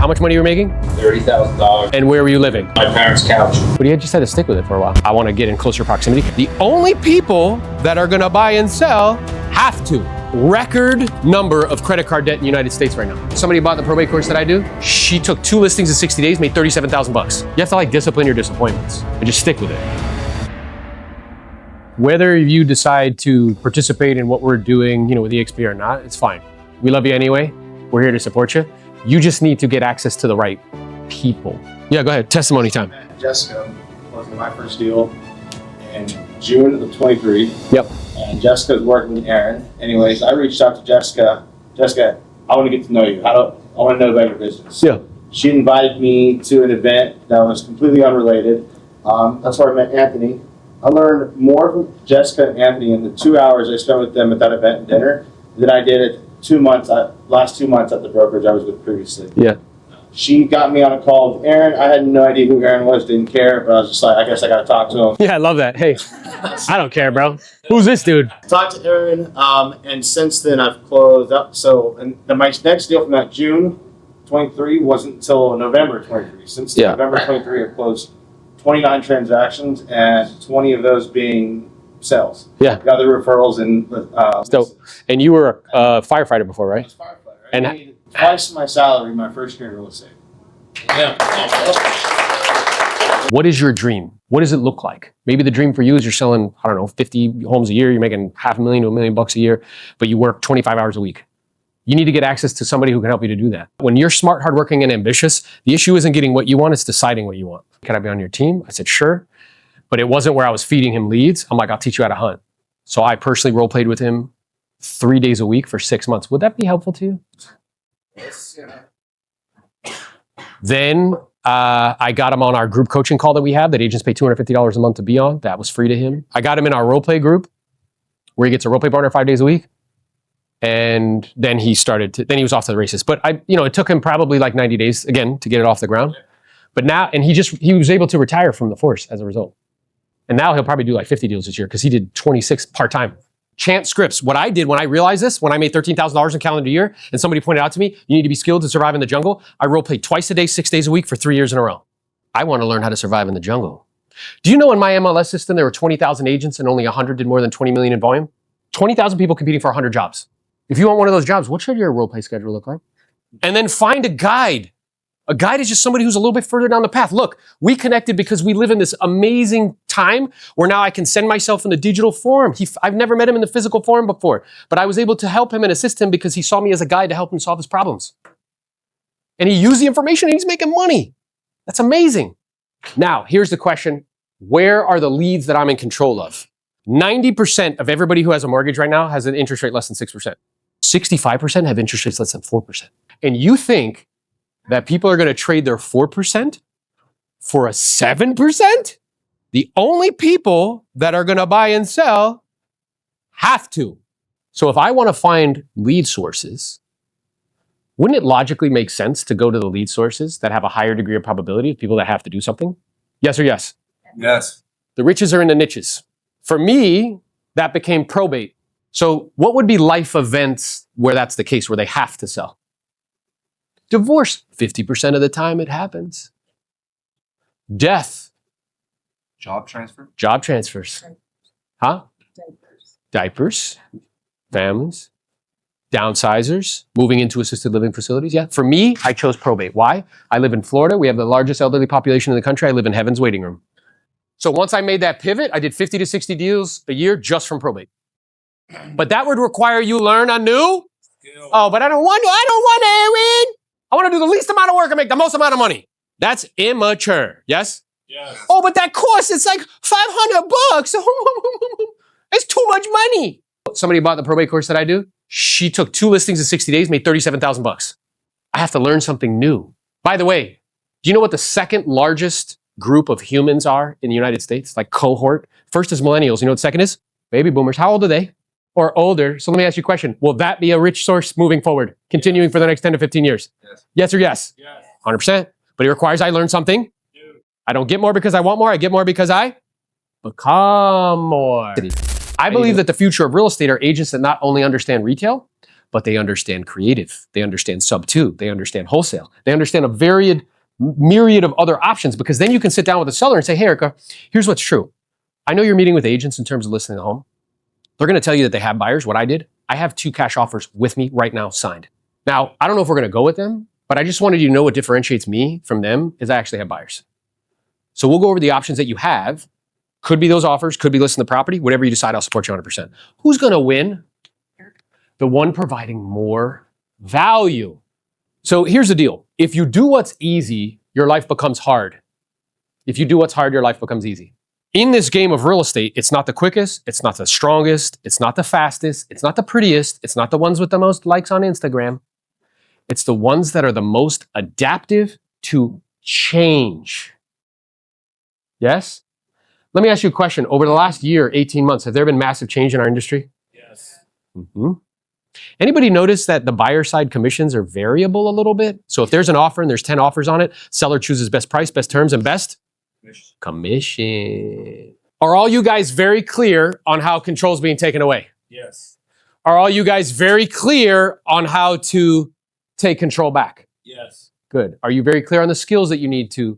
How much money you were making? $30,000. And where were you living? My parents' couch. But you just had to stick with it for a while. I want to get in closer proximity. The only people that are going to buy and sell have to. Record number of credit card debt in the United States right now. Somebody bought the probate course that I do. She took 2 listings in 60 days, made 37,000 bucks. You have to like discipline your disappointments and just stick with it. Whether you decide to participate in what we're doing, with EXP or not, it's fine. We love you anyway. We're here to support you. You just need to get access to the right people. Yeah, go ahead. Testimony time. Jessica was my first deal in June of 23. Yep. And Jessica's working with Aaron. Anyways, I reached out to Jessica. Jessica, I want to get to know you. I want to know about your business. Yeah. She invited me to an event that was completely unrelated. That's where I met Anthony. I learned more from Jessica and Anthony in the 2 hours I spent with them at that event and dinner than I did at last 2 months at the brokerage I was with previously. Yeah. She got me on a call with Aaron. I had no idea who Aaron was, didn't care, but I was just like, I guess I got to talk to him. Yeah, I love that. Hey, I don't care, bro. Who's this dude? Talked to Aaron, and since then I've closed up. So, and my next deal from that June 23 wasn't until November 23. Since November 23, I've closed 29 transactions, and 20 of those being sales. Yeah. The other referrals and and you were a firefighter before, right? I was a firefighter. And I made twice my salary my first year in real estate. Yeah. What is your dream? What does it look like? Maybe the dream for you is you're selling, 50 homes a year, you're making $500,000 to $1 million a year, but you work 25 hours a week. You need to get access to somebody who can help you to do that. When you're smart, hardworking, and ambitious, the issue isn't getting what you want, it's deciding what you want. Can I be on your team? I said, sure. But it wasn't where I was feeding him leads. I'm like, I'll teach you how to hunt. So I personally role played with him 3 days a week for 6 months. Would that be helpful to you? Yes. Yeah. Then I got him on our group coaching call that we have that agents pay $250 a month to be on. That was free to him. I got him in our role play group where he gets a role play partner 5 days a week. And then he then he was off to the races. But it took him probably like 90 days again to get it off the ground. But now, and he was able to retire from the force as a result. And now he'll probably do like 50 deals this year because he did 26 part-time. Chant scripts. What I did when I realized this, when I made $13,000 in a calendar year and somebody pointed out to me, you need to be skilled to survive in the jungle, I role played twice a day, 6 days a week for 3 years in a row. I want to learn how to survive in the jungle. Do you know in my MLS system, there were 20,000 agents and only 100 did more than 20 million in volume? 20,000 people competing for 100 jobs. If you want one of those jobs, what should your role play schedule look like? And then find a guide. A guide is just somebody who's a little bit further down the path. Look, we connected because we live in this amazing time where now I can send myself in the digital form. I've never met him in the physical form before, but I was able to help him and assist him because he saw me as a guide to help him solve his problems. And he used the information and he's making money. That's amazing. Now, here's the question. Where are the leads that I'm in control of? 90% of everybody who has a mortgage right now has an interest rate less than 6%. 65% have interest rates less than 4%. And you think that people are going to trade their 4% for a 7%? The only people that are going to buy and sell have to. So if I want to find lead sources, wouldn't it logically make sense to go to the lead sources that have a higher degree of probability of people that have to do something? Yes or yes? Yes. The riches are in the niches. For me, that became probate. So what would be life events where that's the case, where they have to sell? Divorce, 50% of the time it happens. Death. Job transfer? Job transfers. Huh? Diapers. Families. Downsizers. Moving into assisted living facilities. Yeah. For me, I chose probate. Why? I live in Florida. We have the largest elderly population in the country. I live in heaven's waiting room. So once I made that pivot, I did 50 to 60 deals a year just from probate. But that would require you learn a new skill. Oh, but I don't want to, Aaron. I want to do the least amount of work and make the most amount of money. That's immature. Yes? Yes. Oh, but that course, it's like $500. It's too much money. Somebody bought the probate course that I do. She took 2 listings in 60 days, made 37,000 bucks. I have to learn something new. By the way, do you know what the second largest group of humans are in the United States? Like cohort. First is millennials. You know what the second is? Baby boomers. How old are they? Or older. So let me ask you a question. Will that be a rich source moving forward, continuing for the next 10 to 15 years? Yes. Yes or yes? Yes. 100%. But it requires I learn something. I don't get more because I want more. I get more because I become more. I believe that the future of real estate are agents that not only understand retail, but they understand creative. They understand sub two. They understand wholesale. They understand a myriad of other options, because then you can sit down with a seller and say, hey, Erica, here's what's true. I know you're meeting with agents in terms of listing the home. They're going to tell you that they have buyers. What I did, I have 2 cash offers with me right now signed. Now, I don't know if we're going to go with them, but I just wanted you to know what differentiates me from them is I actually have buyers. So we'll go over the options that you have. Could be those offers, could be listing the property. Whatever you decide, I'll support you 100%. Who's going to win? The one providing more value. So here's the deal. If you do what's easy, your life becomes hard. If you do what's hard, your life becomes easy. In this game of real estate, it's not the quickest, it's not the strongest, it's not the fastest, it's not the prettiest, it's not the ones with the most likes on Instagram. It's the ones that are the most adaptive to change. Yes? Let me ask you a question. Over the last year, 18 months, have there been massive change in our industry? Yes. Mm-hmm. Anybody notice that the buyer side commissions are variable a little bit? So if there's an offer and there's 10 offers on it, seller chooses best price, best terms, and best commission. Are all you guys very clear on how control's being taken away? Yes. Are all you guys very clear on how to take control back? Yes. Good. Are you very clear on the skills that you need to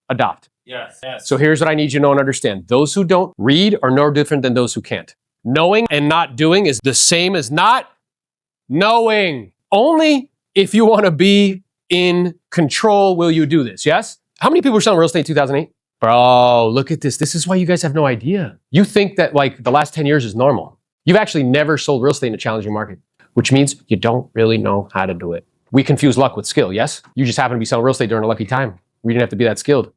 adopt? Yes. Yes. So here's what I need you to know and understand. Those who don't read are no different than those who can't. Knowing and not doing is the same as not knowing. Only if you want to be in control will you do this, yes? How many people were selling real estate in 2008? Bro, look at this. This is why you guys have no idea. You think that like the last 10 years is normal. You've actually never sold real estate in a challenging market, which means you don't really know how to do it. We confuse luck with skill, yes? You just happen to be selling real estate during a lucky time. We didn't have to be that skilled.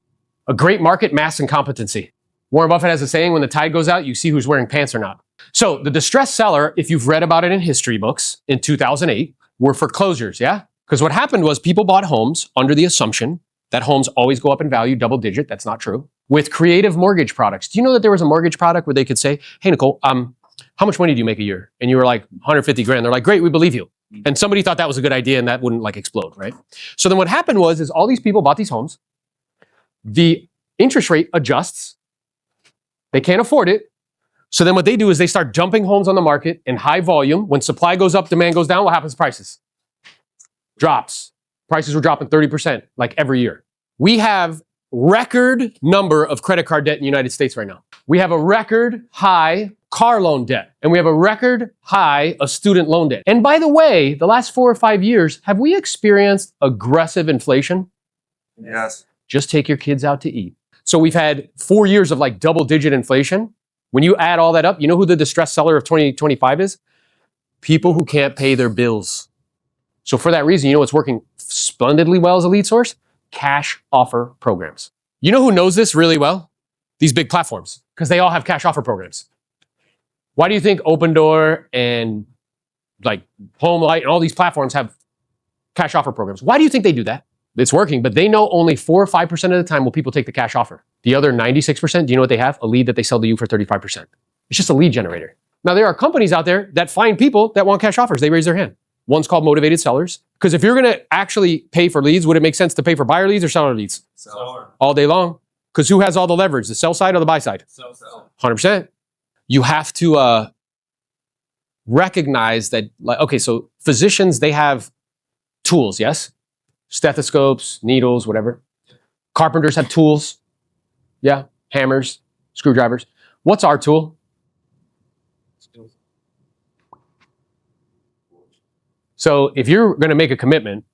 A great market masks incompetency. Warren Buffett has a saying, when the tide goes out, you see who's wearing pants or not. So the distressed seller, if you've read about it in history books in 2008, were foreclosures, yeah? Because what happened was people bought homes under the assumption that homes always go up in value, double digit. That's not true. With creative mortgage products. Do you know that there was a mortgage product where they could say, hey, Nicole, how much money do you make a year? And you were like, 150 grand. They're like, great, we believe you. And somebody thought that was a good idea and that wouldn't like explode, right? So then what happened was all these people bought these homes. The interest rate adjusts. They can't afford it. So then what they do is they start dumping homes on the market in high volume. When supply goes up, demand goes down. What happens to prices? Drops. Prices were dropping 30% like every year. We have record number of credit card debt in the United States right now. We have a record high car loan debt. And we have a record high of student loan debt. And by the way, the last 4 or 5 years, have we experienced aggressive inflation? Yes. Just take your kids out to eat. So we've had 4 years of like double-digit inflation. When you add all that up, you know who the distressed seller of 2025 is? People who can't pay their bills. So for that reason, you know what's working splendidly well as a lead source? Cash offer programs. You know who knows this really well? These big platforms, because they all have cash offer programs. Why do you think Open Door and like HomeLight and all these platforms have cash offer programs? Why do you think they do that? It's working, but they know only 4 or 5% of the time will people take the cash offer. The other 96%, do you know what they have? A lead that they sell to you for 35%. It's just a lead generator. Now, there are companies out there that find people that want cash offers. They raise their hand. One's called motivated sellers. Because if you're going to actually pay for leads, would it make sense to pay for buyer leads or seller leads? Seller. All day long. Because who has all the leverage? The sell side or the buy side? Sell. 100%. You have to recognize that, like, okay, so physicians, they have tools, yes? Stethoscopes, needles, whatever. Carpenters have tools. Yeah, hammers, screwdrivers. What's our tool? So if you're going to make a commitment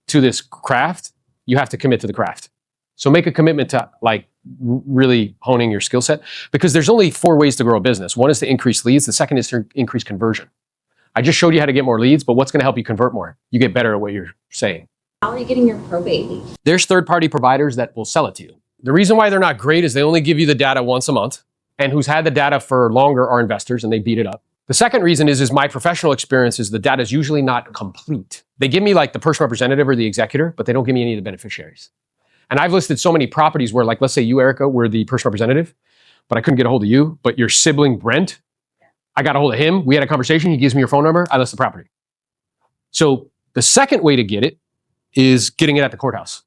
to this craft, you have to commit to the craft. So make a commitment to like really honing your skill set, because there's only 4 ways to grow a business. One is to increase leads. The second is to increase conversion. I just showed you how to get more leads, but what's going to help you convert more? You get better at what you're saying. How are you getting your probate? There's third-party providers that will sell it to you. The reason why they're not great is they only give you the data once a month, and who's had the data for longer are investors, and they beat it up. The second reason is my professional experience is the data is usually not complete. They give me like the personal representative or the executor, but they don't give me any of the beneficiaries. And I've listed so many properties where, like, let's say you, Erica, were the personal representative, but I couldn't get a hold of you, but your sibling, Brent, I got a hold of him. We had a conversation. He gives me your phone number. I list the property. So the second way to get it is getting it at the courthouse.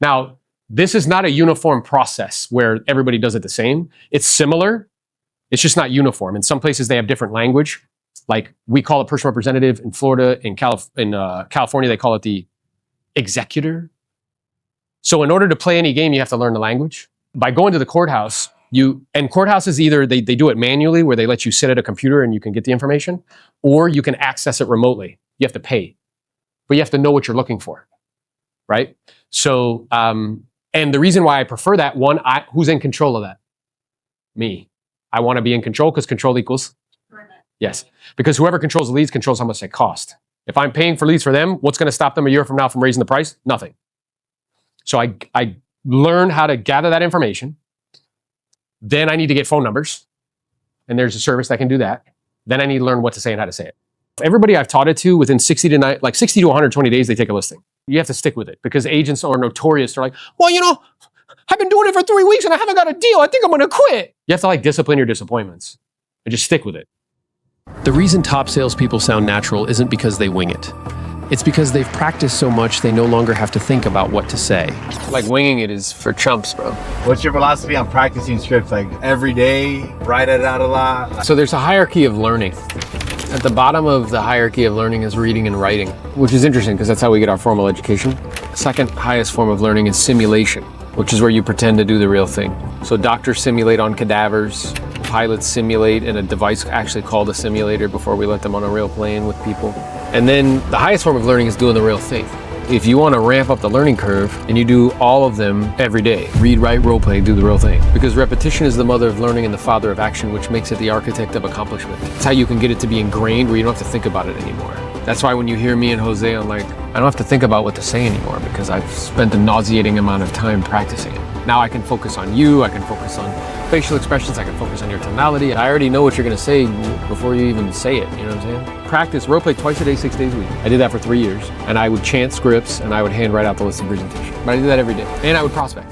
Now, this is not a uniform process where everybody does it the same. It's similar. It's just not uniform. In some places, they have different language. Like we call it personal representative in Florida, in California, they call it the executor. So in order to play any game, you have to learn the language. By going to the courthouse, courthouse is either they do it manually where they let you sit at a computer and you can get the information, or you can access it remotely. You have to pay, but you have to know what you're looking for, right? So, and the reason why I prefer that, one, who's in control of that? Me. I want to be in control because control equals? Yes. Because whoever controls the leads controls how much they cost. If I'm paying for leads for them, what's going to stop them a year from now from raising the price? Nothing. So I learn how to gather that information. Then I need to get phone numbers. And there's a service that can do that. Then I need to learn what to say and how to say it. Everybody I've taught it to, within 60 to 120 days, they take a listing. You have to stick with it because agents are notorious. They're like, well, you know, I've been doing it for 3 weeks and I haven't got a deal. I think I'm going to quit. You have to discipline your disappointments and just stick with it. The reason top salespeople sound natural isn't because they wing it. It's because they've practiced so much they no longer have to think about what to say. Like winging it is for chumps, bro. What's your philosophy on practicing scripts? Like every day, write it out a lot? So there's a hierarchy of learning. At the bottom of the hierarchy of learning is reading and writing, which is interesting because that's how we get our formal education. Second highest form of learning is simulation, which is where you pretend to do the real thing. So doctors simulate on cadavers, pilots simulate in a device actually called a simulator before we let them on a real plane with people. And then the highest form of learning is doing the real thing. If you want to ramp up the learning curve and you do all of them every day, read, write, role play, do the real thing. Because repetition is the mother of learning and the father of action, which makes it the architect of accomplishment. It's how you can get it to be ingrained where you don't have to think about it anymore. That's why when you hear me and Jose, I'm like, I don't have to think about what to say anymore because I've spent a nauseating amount of time practicing it. Now I can focus on you, I can focus on facial expressions, I can focus on your tonality. I already know what you're gonna say before you even say it, you know what I'm saying? Practice role play twice a day, 6 days a week. I did that for 3 years, and I would chant scripts and I would hand write out the listing presentation. But I did that every day, and I would prospect.